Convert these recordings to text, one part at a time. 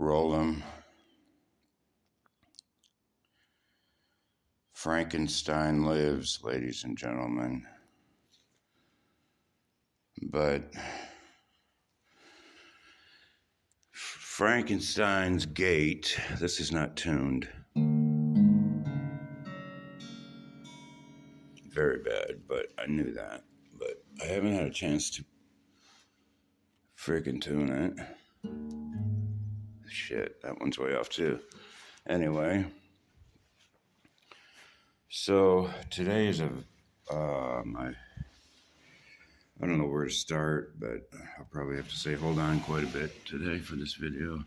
Roll 'em. Frankenstein lives, ladies and gentlemen. But Frankenstein's gate, this is not tuned. Very bad, but I knew that. But I haven't had a chance to freaking tune it. Shit, that one's way off too. Anyway, so today is I don't know where to start, but I'll probably have to say hold on quite a bit today for this video.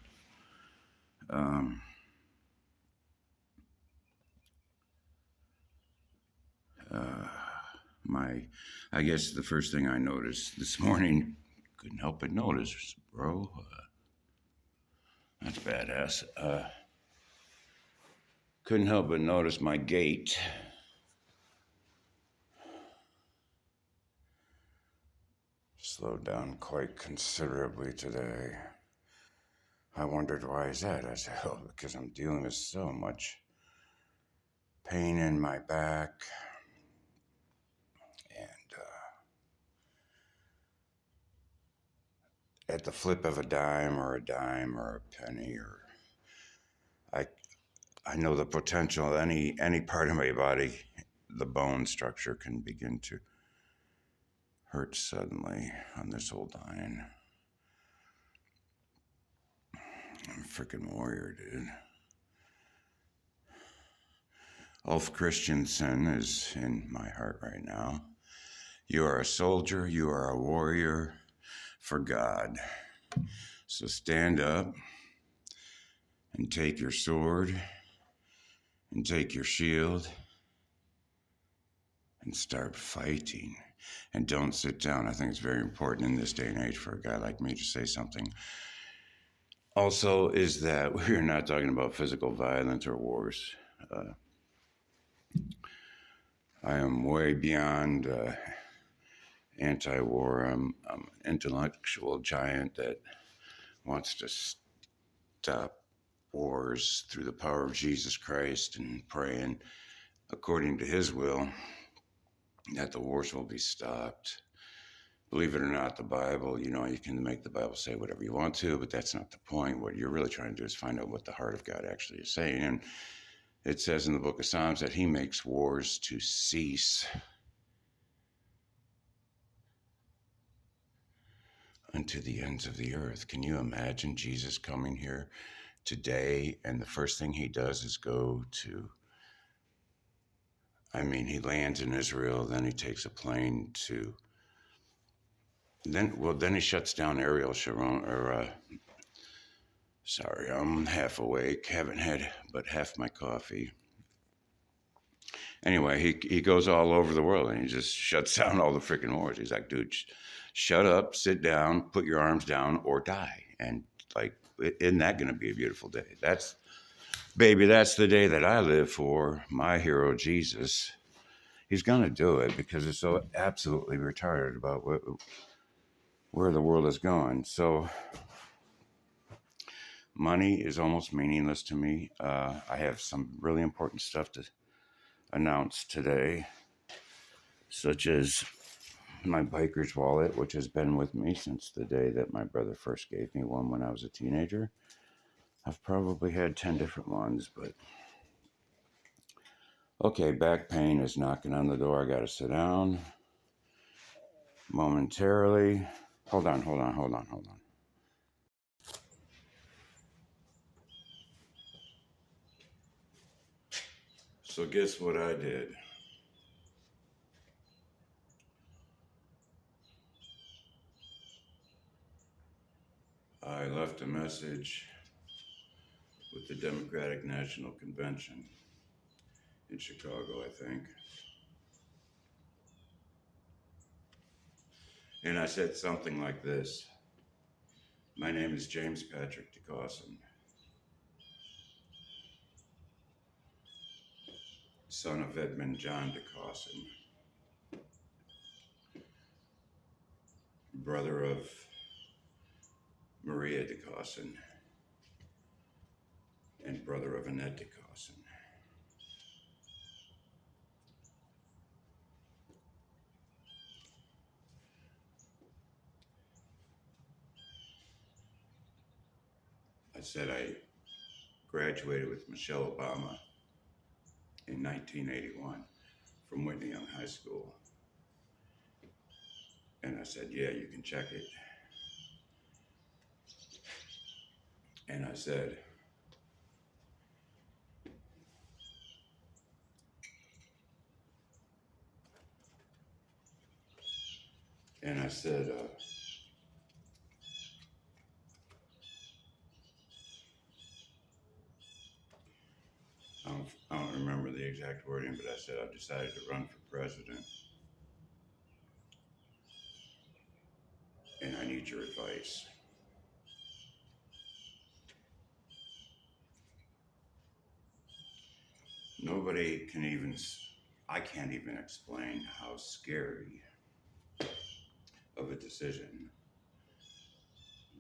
I guess the first thing I noticed this morning, couldn't help but notice, bro, that's badass. Couldn't help but notice my gait. Slowed down quite considerably today. I wondered why is that? I said, oh, because I'm dealing with so much pain in my back. And at the flip of a dime or a penny, or I know the potential of any part of my body, the bone structure can begin to hurt suddenly on this old dime. I'm a freaking warrior, dude. Ulf Christensen is in my heart right now. You are a soldier, you are a warrior for God. So stand up and take your sword and take your shield and start fighting. And don't sit down. I think it's very important in this day and age for a guy like me to say something. Also, is that we're not talking about physical violence or wars. I am way beyond anti-war. I'm an intellectual giant that wants to stop wars through the power of Jesus Christ and praying according to his will that the wars will be stopped. Believe it or not, the Bible, you can make the Bible say whatever you want to, but that's not the point. What you're really trying to do is find out what the heart of God actually is saying. And it says in the book of Psalms that he makes wars to cease unto the ends of the earth. Can you imagine Jesus coming here today and the first thing he does is he lands in Israel, then he takes a plane to, then he shuts down Ariel Sharon, sorry, I'm half awake, haven't had but half my coffee. Anyway, he goes all over the world and he just shuts down all the freaking wars. He's like, dude, shut up, sit down, put your arms down, or die. And like, isn't that going to be a beautiful day? That's the day that I live for, my hero, Jesus. He's going to do it because it's so absolutely retarded about where the world is going. So money is almost meaningless to me. I have some really important stuff to announce today, such as my biker's wallet, which has been with me since the day that my brother first gave me one when I was a teenager. I've probably had 10 different ones, but okay, back pain is knocking on the door. I got to sit down momentarily. Hold on. So guess what I did? I left a message with the Democratic National Convention in Chicago, I think. And I said something like this. My name is James Patrick DeCawson, son of Edmund John DeCawson, brother of Maria DeCawson. and brother of Annette Dickerson. I said I graduated with Michelle Obama in 1981 from Whitney Young High School. And I said, yeah, you can check it. And I said, and I said, I don't remember the exact wording, but I said I've decided to run for president, and I need your advice. Nobody can even, I can't even explain how scary of a decision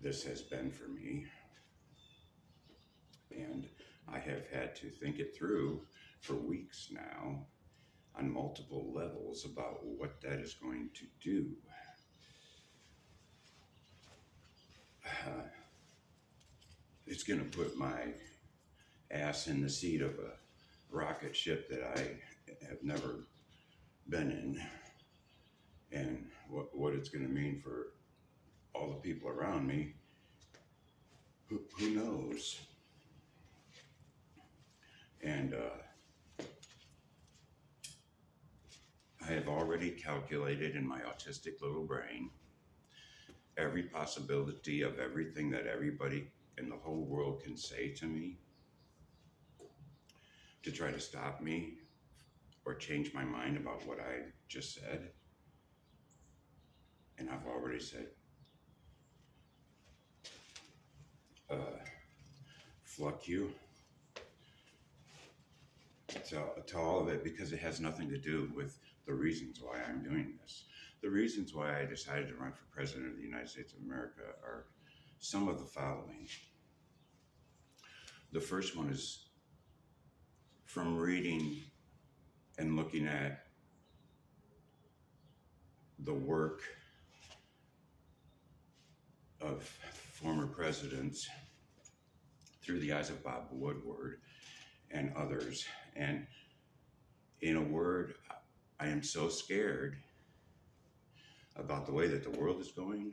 this has been for me. And I have had to think it through for weeks now on multiple levels about what that is going to do. It's going to put my ass in the seat of a rocket ship that I have never been in. And what it's going to mean for all the people around me, who knows? And I have already calculated in my autistic little brain every possibility of everything that everybody in the whole world can say to me to try to stop me or change my mind about what I just said. And I've already said, fuck you to all of it, because it has nothing to do with the reasons why I'm doing this. The reasons why I decided to run for president of the United States of America are some of the following. The first one is from reading and looking at the work of former presidents through the eyes of Bob Woodward and others. And in a word, I am so scared about the way that the world is going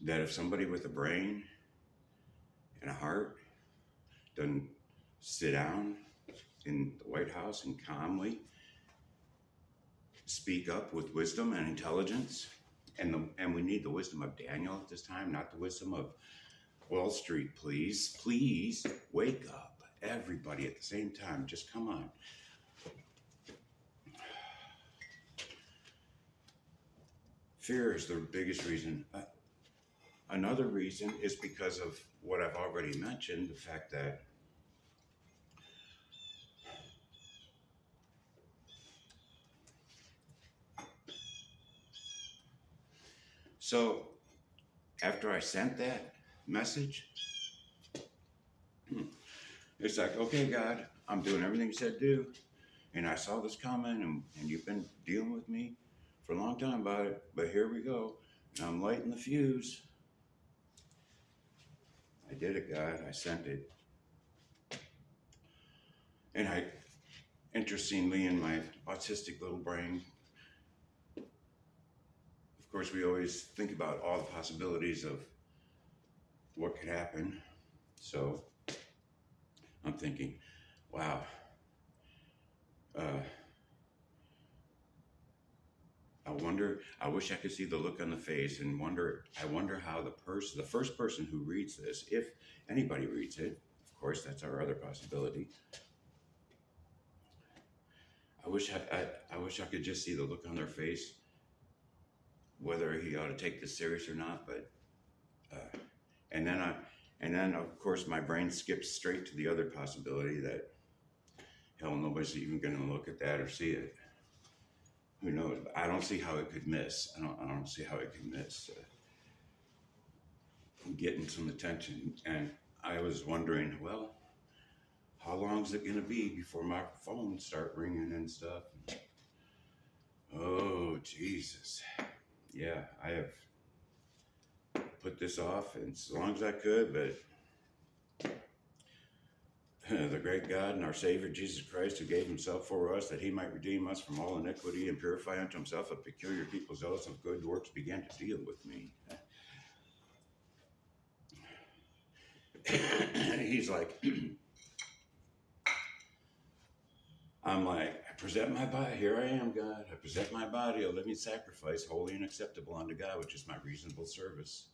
that if somebody with a brain and a heart doesn't sit down in the White House and calmly speak up with wisdom and intelligence, and we need the wisdom of Daniel at this time, not the wisdom of Wall Street, please. Please wake up, everybody at the same time. Just come on. Fear is the biggest reason. Another reason is because of what I've already mentioned, the fact that so after I sent that message, it's like, okay, God, I'm doing everything you said do. And I saw this comment, and you've been dealing with me for a long time about it, but here we go. And I'm lighting the fuse. I did it, God. I sent it. And interestingly, in my autistic little brain, of course, we always think about all the possibilities of what could happen. So I'm thinking, wow, I wish I could see the look on the face and I wonder how the first person who reads this, if anybody reads it, of course, that's our other possibility. I wish I could just see the look on their face, whether he ought to take this serious or not. But and then of course my brain skips straight to the other possibility that hell, nobody's even going to look at that or see it. Who knows? But I don't see how it could miss. I don't see how it could miss getting some attention. And I was wondering, well, how long is it going to be before my phone start ringing and stuff? Oh, Jesus. Yeah, I have put this off as long as I could, but the great God and our Savior Jesus Christ, who gave himself for us, that he might redeem us from all iniquity and purify unto himself a peculiar people zealous of good works, began to deal with me. He's like, I'm like, I present my body. Here I am, God. I present my body, a living sacrifice, holy and acceptable unto God, which is my reasonable service.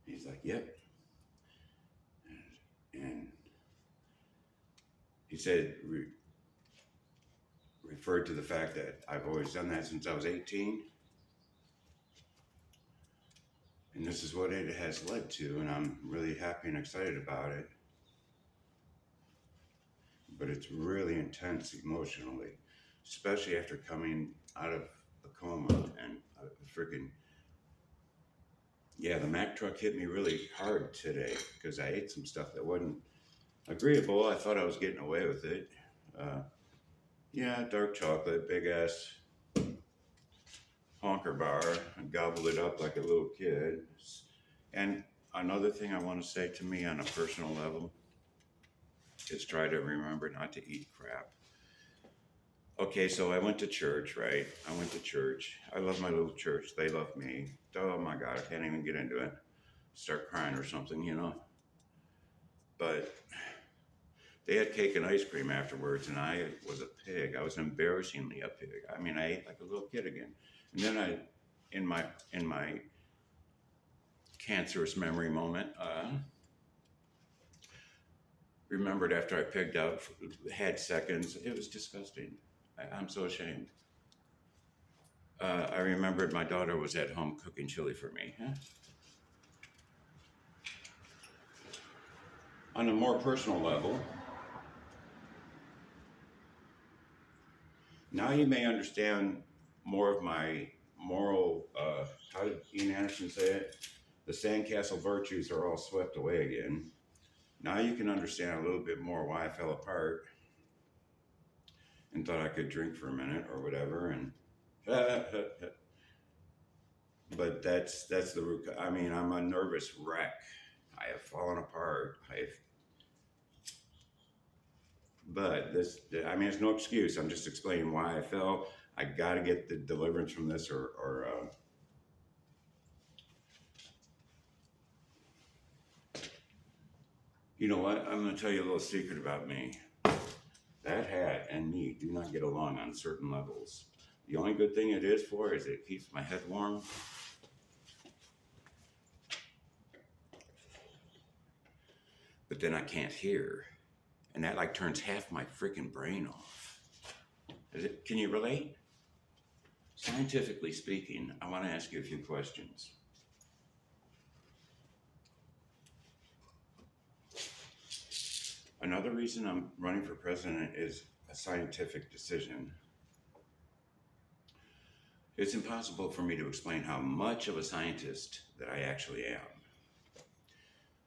He's like, yep. And he said, referred to the fact that I've always done that since I was 18. And this is what it has led to, and I'm really happy and excited about it. But it's really intense emotionally, especially after coming out of a coma and the Mack truck hit me really hard today because I ate some stuff that wasn't agreeable. I thought I was getting away with it. Dark chocolate, big ass honker bar, and gobbled it up like a little kid. And another thing I want to say to me on a personal level is try to remember not to eat crap. Okay, so I went to church, right? I went to church. I love my little church. They love me. Oh my God, I can't even get into it. Start crying or something, you know? But they had cake and ice cream afterwards, and I was a pig. I was embarrassingly a pig. I mean, I ate like a little kid again. And then in my cancerous memory moment, remembered after I pigged out, had seconds. It was disgusting. I'm so ashamed. I remembered my daughter was at home cooking chili for me. On a more personal level, now you may understand more of my moral, how did Ian Anderson say it? The sandcastle virtues are all swept away again. Now you can understand a little bit more why I fell apart and thought I could drink for a minute or whatever. And but that's the root. I mean, I'm a nervous wreck. I have fallen apart. But this, I mean, it's no excuse. I'm just explaining why I fell. I got to get the deliverance from this, or you know what? I'm going to tell you a little secret about me. That hat and me do not get along on certain levels. The only good thing it is for is it keeps my head warm. But then I can't hear. And that like turns half my freaking brain off. Can you relate? Scientifically speaking, I want to ask you a few questions. Another reason I'm running for president is a scientific decision. It's impossible for me to explain how much of a scientist that I actually am.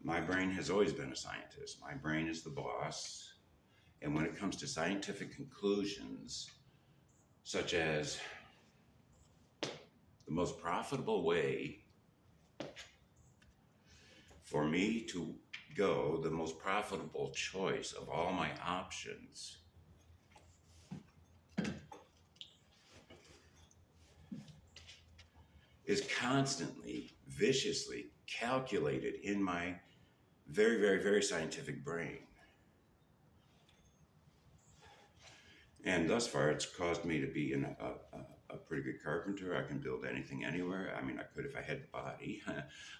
My brain has always been a scientist. My brain is the boss. And when it comes to scientific conclusions, such as the most profitable way for me to go, the most profitable choice of all my options, is constantly, viciously calculated in my very, very, very scientific brain. And thus far, it's caused me to be a pretty good carpenter. I can build anything anywhere. I mean, I could if I had the body.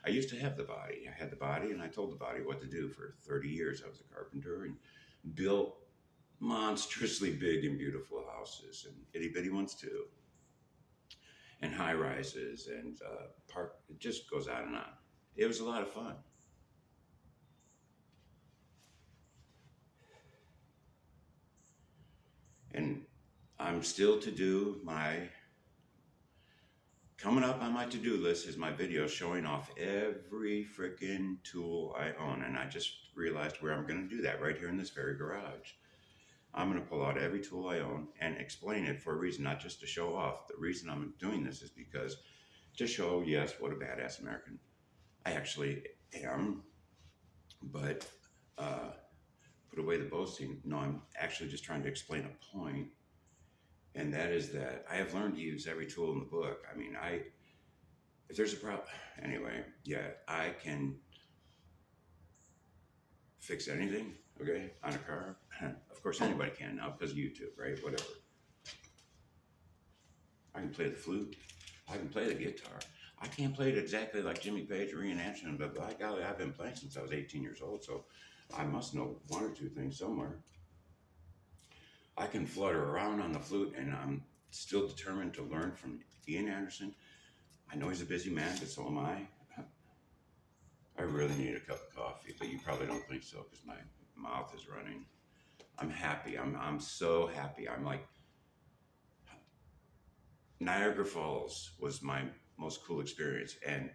I used to have the body. I had the body, and I told the body what to do. For 30 years, I was a carpenter and built monstrously big and beautiful houses, and itty-bitty ones too, and high rises, and park. It just goes on and on. It was a lot of fun. And I'm still to do my coming up on my to-do list is my video showing off every freaking tool I own. And I just realized where I'm going to do that right here in this very garage. I'm going to pull out every tool I own and explain it for a reason, not just to show off. The reason I'm doing this is because to show, yes, what a badass American I actually am. But put away the boasting. No, I'm actually just trying to explain a point. And that is that I have learned to use every tool in the book. I mean, if there's a problem, anyway, yeah, I can fix anything, okay, on a car. Of course, anybody can now because of YouTube, right? Whatever. I can play the flute. I can play the guitar. I can't play it exactly like Jimmy Page or Ian Anderson, but by golly, I've been playing since I was 18 years old, so I must know one or two things somewhere. I can flutter around on the flute, and I'm still determined to learn from Ian Anderson. I know he's a busy man, but so am I. I really need a cup of coffee, but you probably don't think so because my mouth is running. I'm happy. I'm so happy. I'm like, Niagara Falls was my most cool experience, and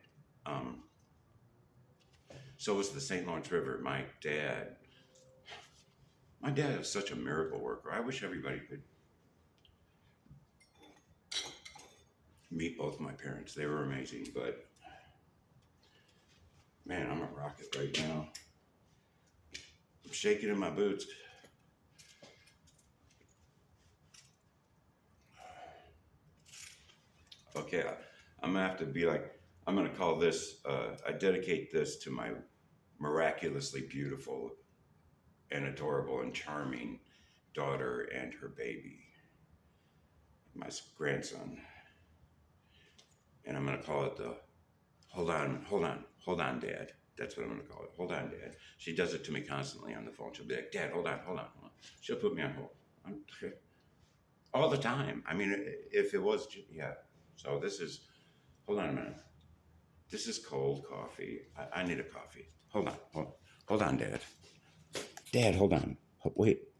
so was the St. Lawrence River. My dad is such a miracle worker. I wish everybody could meet both my parents. They were amazing, but man, I'm a rocket right now. I'm shaking in my boots. Okay, I'm gonna have to be like, I'm gonna call this, I dedicate this to my miraculously beautiful and adorable and charming daughter and her baby, my grandson. And I'm gonna call it the, hold on, Dad. That's what I'm gonna call it. Hold on, Dad. She does it to me constantly on the phone. She'll be like, Dad, hold on. She'll put me on hold. All the time. I mean, if it was, yeah. So this is, hold on a minute. This is cold coffee. I need a coffee. Hold on, Dad. Dad, hold on. Wait.